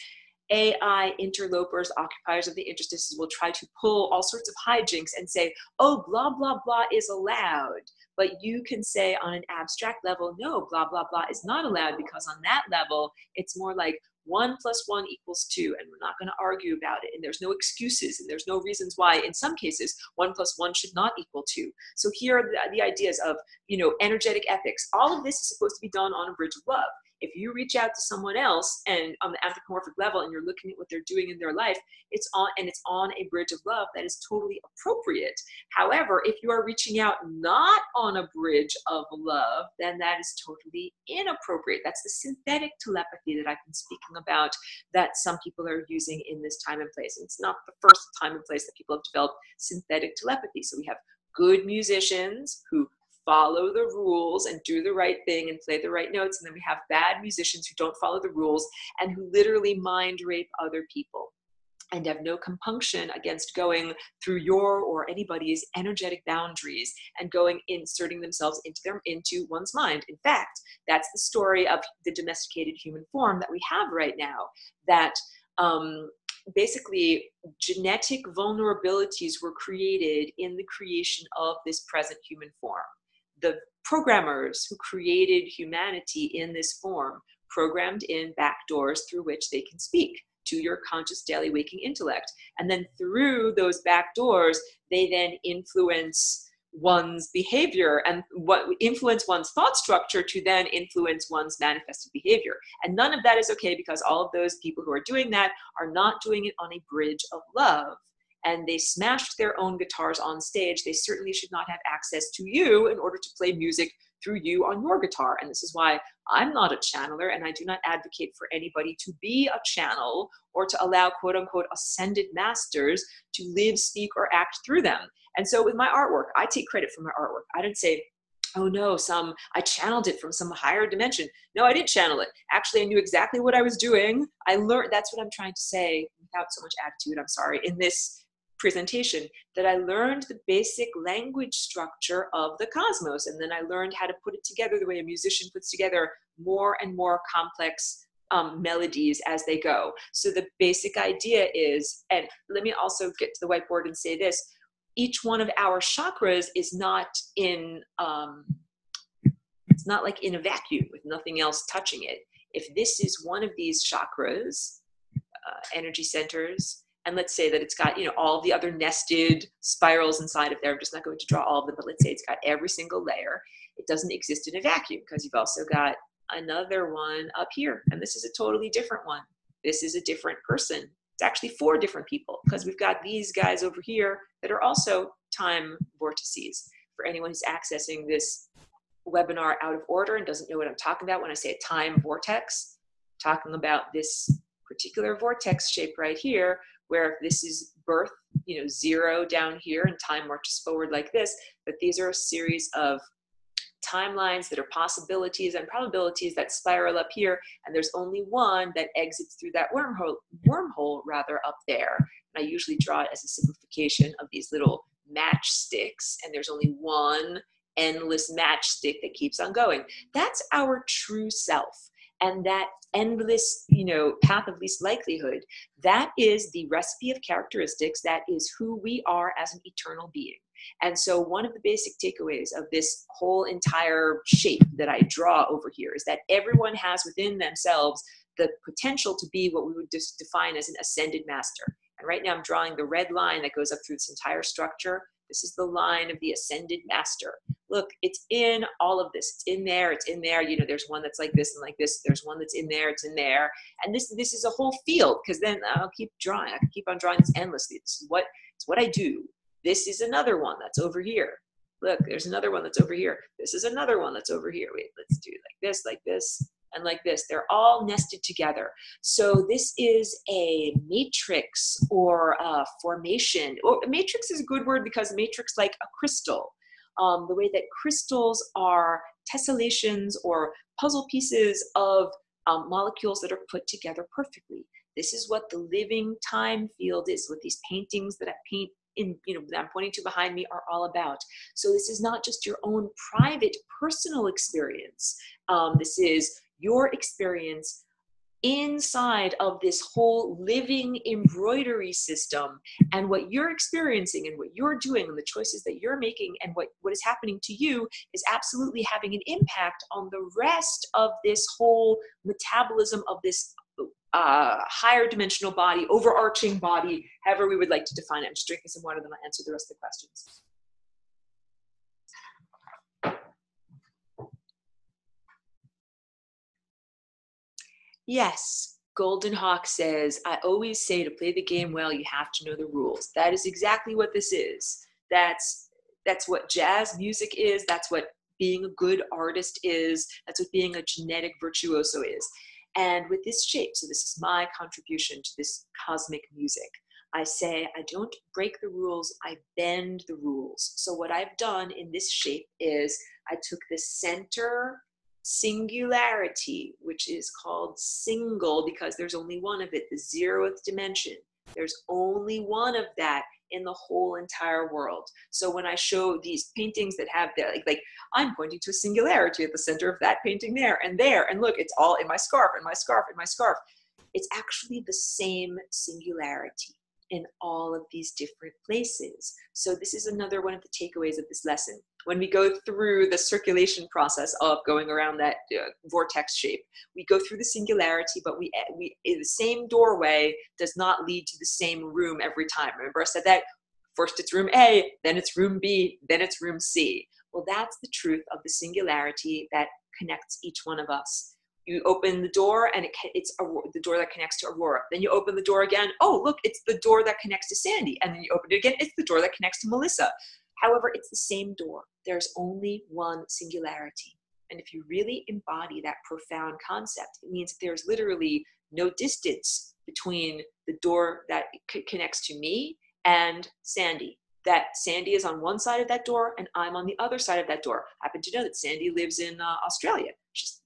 AI interlopers, occupiers of the interstices, will try to pull all sorts of hijinks and say, oh, blah, blah, blah is allowed. But you can say on an abstract level, no, blah, blah, blah is not allowed, because on that level, it's more like 1 + 1 = 2, and we're not going to argue about it. And there's no excuses, and there's no reasons why, in some cases, 1 + 1 should not equal 2. So here are the ideas of, you know, energetic ethics. All of this is supposed to be done on a bridge of love. If you reach out to someone else and on the anthropomorphic level, and you're looking at what they're doing in their life, it's on a bridge of love, that is totally appropriate. However, if you are reaching out not on a bridge of love, then that is totally inappropriate. That's the synthetic telepathy that I've been speaking about, that some people are using in this time and place. And it's not the first time and place that people have developed synthetic telepathy. So we have good musicians who follow the rules and do the right thing and play the right notes. And then we have bad musicians who don't follow the rules and who literally mind rape other people and have no compunction against going through your or anybody's energetic boundaries and inserting themselves into one's mind. In fact, that's the story of the domesticated human form that we have right now, that basically genetic vulnerabilities were created in the creation of this present human form. The programmers who created humanity in this form programmed in back doors through which they can speak to your conscious daily waking intellect. And then through those back doors, they then influence one's behavior and what influence one's thought structure to then influence one's manifested behavior. And none of that is okay, because all of those people who are doing that are not doing it on a bridge of love. And they smashed their own guitars on stage. They certainly should not have access to you in order to play music through you on your guitar. And this is why I'm not a channeler, and I do not advocate for anybody to be a channel or to allow quote unquote ascended masters to live, speak, or act through them. And so with my artwork, I take credit for my artwork. I didn't say, oh no, I channeled it from some higher dimension. No, I didn't channel it. Actually, I knew exactly what I was doing. I learned, that's what I'm trying to say without so much attitude, I'm sorry, in this presentation, that I learned the basic language structure of the cosmos. And then I learned how to put it together the way a musician puts together more and more complex melodies as they go. So the basic idea is, and let me also get to the whiteboard and say this, each one of our chakras is not in, it's not like in a vacuum with nothing else touching it. If this is one of these chakras, energy centers, and let's say that it's got, you know, all the other nested spirals inside of there. I'm just not going to draw all of them, but let's say it's got every single layer. It doesn't exist in a vacuum, because you've also got another one up here. And this is a totally different one. This is a different person. It's actually 4 different people, because we've got these guys over here that are also time vortices. For anyone who's accessing this webinar out of order and doesn't know what I'm talking about when I say a time vortex, I'm talking about this particular vortex shape right here, where this is birth, you know, 0 down here, and time marches forward like this. But these are a series of timelines that are possibilities and probabilities that spiral up here, and there's only one that exits through that wormhole rather up there. And I usually draw it as a simplification of these little matchsticks, and there's only one endless matchstick that keeps on going. That's our true self. And that endless, you know, path of least likelihood, that is the recipe of characteristics. That is who we are as an eternal being. And so one of the basic takeaways of this whole entire shape that I draw over here is that everyone has within themselves the potential to be what we would just define as an ascended master. And right now I'm drawing the red line that goes up through this entire structure. This is the line of the ascended master. Look, it's in all of this. It's in there. It's in there. You know, there's one that's like this and like this. There's one that's in there. It's in there. And this is a whole field, because then I'll keep drawing. I can keep on drawing this endlessly. It's what I do. This is another one that's over here. Look, there's another one that's over here. This is another one that's over here. Wait, let's do like this, and like this. They're all nested together. So this is a matrix or a formation. Or a matrix is a good word, because matrix, like a crystal. The way that crystals are tessellations or puzzle pieces of molecules that are put together perfectly. This is what the living time field is, what these paintings that I paint in, you know, that I'm pointing to behind me are all about. So this is not just your own private, personal experience. This is your experience inside of this whole living embroidery system, and what you're experiencing and what you're doing and the choices that you're making and what is happening to you is absolutely having an impact on the rest of this whole metabolism of this higher dimensional body, overarching body, however we would like to define it. I'm just drinking some water, then I'll answer the rest of the questions. Yes, Golden Hawk says, I always say to play the game well, you have to know the rules. That is exactly what this is. That's what jazz music is. That's what being a good artist is. That's what being a genetic virtuoso is. And with this shape, so this is my contribution to this cosmic music, I say I don't break the rules, I bend the rules. So what I've done in this shape is I took the center singularity, which is called single because there's only one of it, the 0th dimension. There's only one of that in the whole entire world. So when I show these paintings that have that, like I'm pointing to a singularity at the center of that painting there, and look, it's all in my scarf, in my scarf, in my scarf. It's actually the same singularity in all of these different places. So this is another one of the takeaways of this lesson. When we go through the circulation process of going around that vortex shape, we go through the singularity, but we the same doorway does not lead to the same room every time. Remember I said that? First it's room A, then it's room B, then it's room C. Well, that's the truth of the singularity that connects each one of us. You open the door and it's the door that connects to Aurora. Then you open the door again. Oh, look, it's the door that connects to Sandy. And then you open it again. It's the door that connects to Melissa. However, it's the same door. There's only one singularity. And if you really embody that profound concept, it means that there's literally no distance between the door that connects to me and Sandy. That Sandy is on one side of that door and I'm on the other side of that door. I happen to know that Sandy lives in Australia. She's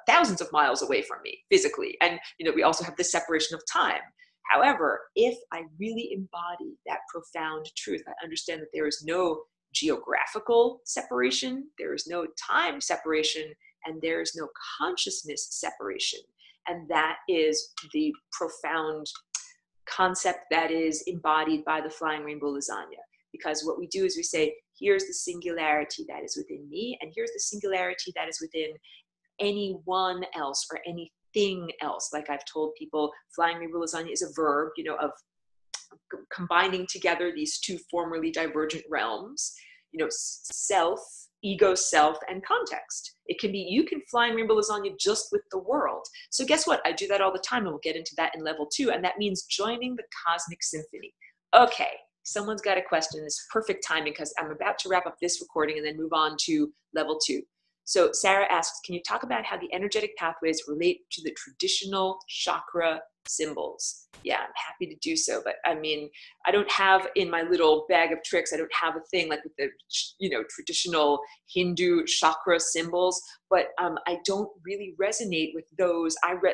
thousands of miles away from me physically. And, we also have this separation of time. However, if I really embody that profound truth, I understand that there is no geographical separation, there is no time separation, and there is no consciousness separation. And that is the profound concept that is embodied by the Flying Rainbow Lasagna. Because what we do is we say, here's the singularity that is within me, and here's the singularity that is within anyone else or anything else. Like I've told people, Flying Rainbow Lasagna is a verb, of combining together these two formerly divergent realms, self, ego self, and context. It can be, you can Flying Rainbow Lasagna just with the world. So guess what? I do that all the time, and we'll get into that in level 2, and that means joining the cosmic symphony. Okay, someone's got a question. This is perfect timing because I'm about to wrap up this recording and then move on to level 2. So Sarah asks, can you talk about how the energetic pathways relate to the traditional chakra symbols? Yeah, I'm happy to do so. But I mean, I don't have in my little bag of tricks, I don't have a thing like with the, traditional Hindu chakra symbols, but I don't really resonate with those. I don't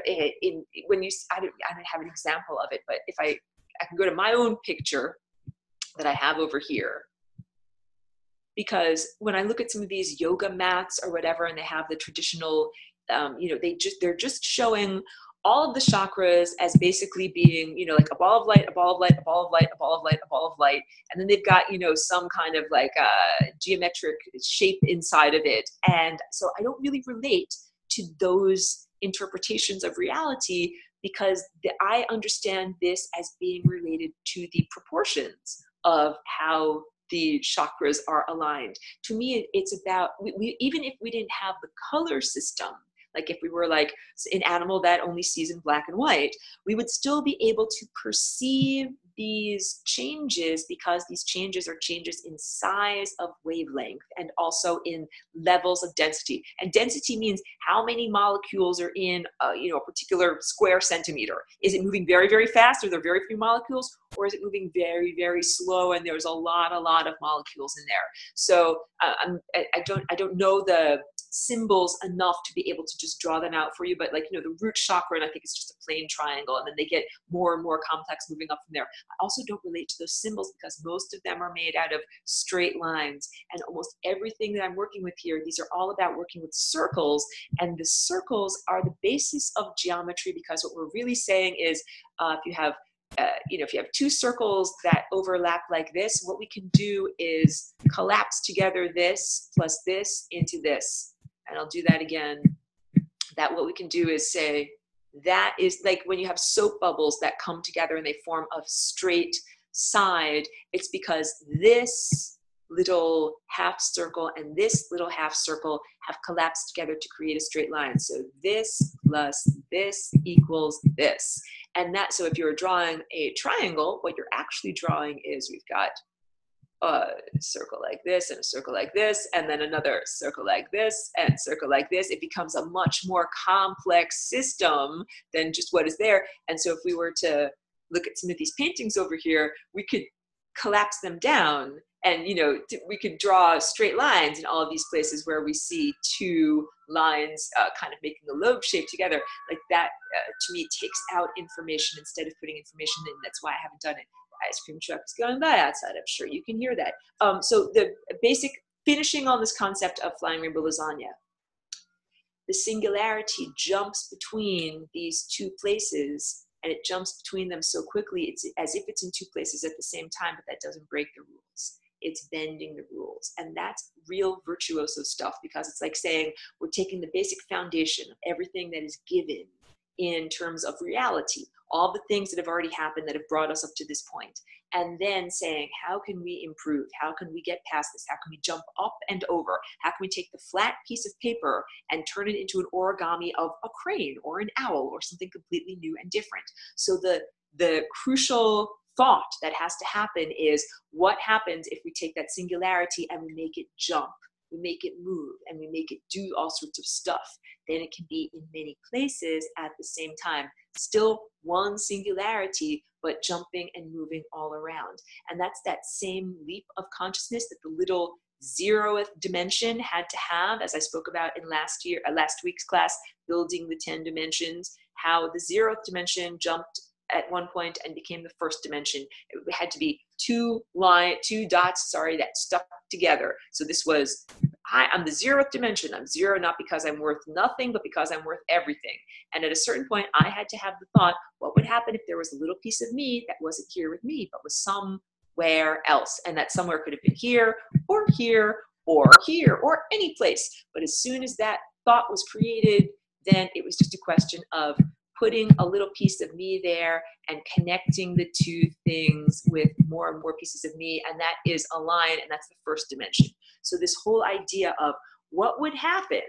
have an example of it, but if I can go to my own picture that I have over here. Because when I look at some of these yoga mats or whatever, and they have the traditional, they're just showing all of the chakras as basically being, like a ball of light, a ball of light, a ball of light, a ball of light, a ball of light. And then they've got, some kind of like geometric shape inside of it. And so I don't really relate to those interpretations of reality because I understand this as being related to the proportions of how the chakras are aligned. To me, it's about, even if we didn't have the color system, like if we were like an animal that only sees in black and white, we would still be able to perceive these changes because these changes are changes in size of wavelength and also in levels of density. And density means how many molecules are in a particular square centimeter. Is it moving very, very fast? Are there very few molecules? Or is it moving very, very slow and there's a lot of molecules in there? So I don't know the symbols enough to be able to just draw them out for you, but the root chakra, and I think it's just a plain triangle, and then they get more and more complex moving up from there. I also don't relate to those symbols because most of them are made out of straight lines, and almost everything that I'm working with here, these are all about working with circles, and the circles are the basis of geometry because what we're really saying is if you have two circles that overlap like this, what we can do is collapse together this plus this into this. And I'll do that again. That what we can do is say, that is like when you have soap bubbles that come together and they form a straight side, it's because this little half circle and this little half circle have collapsed together to create a straight line. So this plus this equals this. And that, so if you're drawing a triangle, what you're actually drawing is we've got a circle like this and a circle like this, and then another circle like this and circle like this. It becomes a much more complex system than just what is there. And so if we were to look at some of these paintings over here, we could collapse them down and, we could draw straight lines in all of these places where we see two lines kind of making a lobe shape together. Like that, to me, takes out information instead of putting information in. That's why I haven't done it. Ice cream truck is going by outside. I'm sure you can hear that. So the basic finishing on this concept of Flying Rainbow Lasagna, the singularity jumps between these two places and it jumps between them so quickly. It's as if it's in two places at the same time, but that doesn't break the rules. It's bending the rules. And that's real virtuoso stuff because it's like saying we're taking the basic foundation of everything that is given in terms of reality, all the things that have already happened that have brought us up to this point, and then saying, how can we improve? How can we get past this? How can we jump up and over? How can we take the flat piece of paper and turn it into an origami of a crane or an owl or something completely new and different? So the crucial thought that has to happen is, what happens if we take that singularity and we make it jump? We make it move and we make it do all sorts of stuff. Then it can be in many places at the same time. Still one singularity, but jumping and moving all around. And that's that same leap of consciousness that the little 0th dimension had to have, as I spoke about in last week's class, building the 10 dimensions, how the 0th dimension jumped at one point and became the 1st dimension. It had to be two dots that stuck together. So this was, I'm the 0th dimension. I'm 0 not because I'm worth nothing, but because I'm worth everything. And at a certain point, I had to have the thought, what would happen if there was a little piece of me that wasn't here with me, but was somewhere else? And that somewhere could have been here, or here, or here, or any place. But as soon as that thought was created, then it was just a question of putting a little piece of me there and connecting the two things with more and more pieces of me, and that is a line, and that's the 1st dimension. So this whole idea of what would happen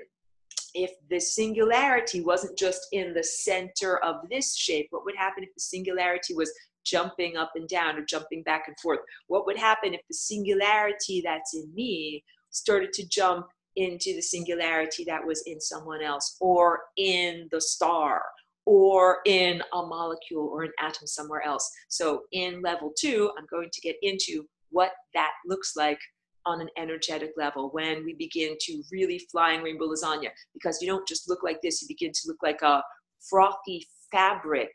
if the singularity wasn't just in the center of this shape, what would happen if the singularity was jumping up and down or jumping back and forth? What would happen if the singularity that's in me started to jump into the singularity that was in someone else, or in the star, or in a molecule or an atom somewhere else? So in level 2, I'm going to get into what that looks like on an energetic level when we begin to really fly in rainbow lasagna, because you don't just look like this, you begin to look like a frothy fabric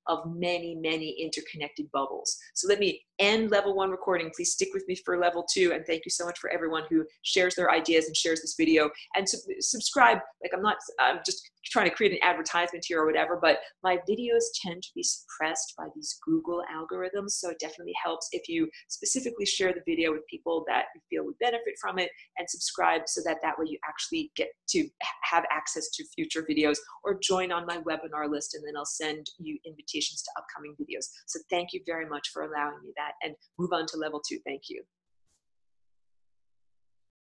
of many, many interconnected bubbles. So let me end level 1 recording. Please stick with me for level 2. And thank you so much for everyone who shares their ideas and shares this video. And subscribe. Like, I'm just trying to create an advertisement here or whatever, but my videos tend to be suppressed by these Google algorithms. So it definitely helps if you specifically share the video with people that you feel would benefit from it, and subscribe so that way you actually get to have access to future videos, or join on my webinar list, and then I'll send you invitations to upcoming videos. So thank you very much for allowing me that, and move on to level 2. Thank you.